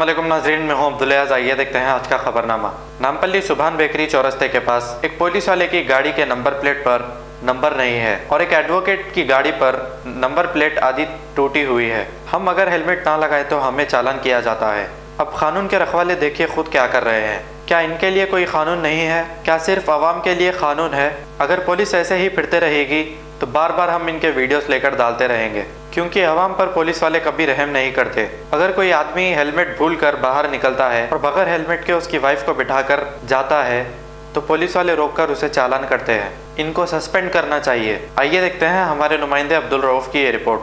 अस्सलामुअलैकुम नाज़रीन, मैं हूं अब्दुल अयाज़। आइए देखते हैं आज का खबरनामा। नामपल्ली सुभान बेकरी चौरस्ते के पास एक पुलिस वाले की गाड़ी के नंबर प्लेट पर नंबर नहीं है और एक एडवोकेट की गाड़ी पर नंबर प्लेट आदि टूटी हुई है। हम अगर हेलमेट ना लगाए तो हमें चालान किया जाता है। अब कानून के रखवाले देखिए खुद क्या कर रहे हैं। क्या इनके लिए कोई कानून नहीं है? क्या सिर्फ आवाम के लिए कानून है? अगर पुलिस ऐसे ही फिरते रहेगी तो बार बार हम इनके वीडियोस लेकर डालते रहेंगे, क्योंकि आवाम पर पुलिस वाले कभी रहम नहीं करते। अगर कोई आदमी हेलमेट भूल कर बाहर निकलता है और बगैर हेलमेट के उसकी वाइफ को बिठाकर जाता है तो पुलिस वाले रोककर उसे चालान करते हैं। इनको सस्पेंड करना चाहिए। आइए देखते हैं हमारे नुमाइंदे अब्दुल रऊफ की ये रिपोर्ट।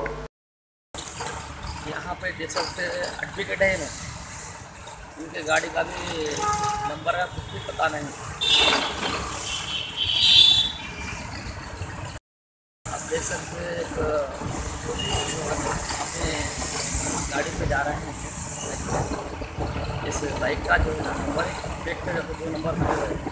यहाँ पे देख सकते एडवोकेट है ना, उनके गाड़ी का भी नंबर है, कुछ भी पता नहीं। आप देख सकते हैं अपने गाड़ी पे जा रहे हैं। इस बाइक का जो नंबर है देखते हैं तो 2 नंबर मिल रहे हैं।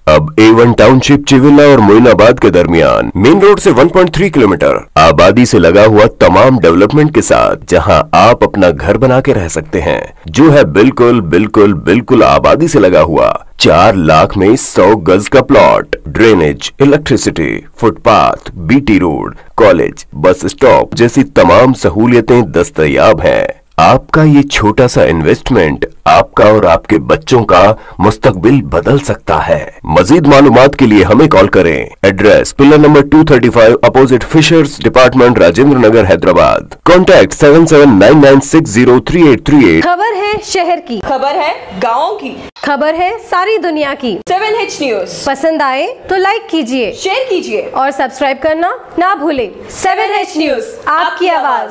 अब A1 टाउनशिप चिविला और मोइनाबाद के दरमियान मेन रोड से 1.3 किलोमीटर आबादी से लगा हुआ तमाम डेवलपमेंट के साथ जहां आप अपना घर बना के रह सकते हैं, जो है बिल्कुल बिल्कुल बिल्कुल आबादी से लगा हुआ। 4 लाख में 100 गज का plot, drainage, electricity, footpath, BT road, college, bus stop जैसी तमाम सहूलियतें दस्तयाब हैं। आपका ये छोटा सा इन्वेस्टमेंट आपका और आपके बच्चों का मुस्तकबिल बदल सकता है। मजीद मालूमात के लिए हमें कॉल करें। Address pillar number 235 opposite fisheries department, Rajendra Nagar, Hyderabad. Contact 7799603838। खबर है शहर की, खबर है गाँव की, खबर है सारी दुनिया की। 7H न्यूज पसंद आए तो लाइक कीजिए, शेयर कीजिए और सब्सक्राइब करना ना भूलें। 7H न्यूज, आपकी आवाज।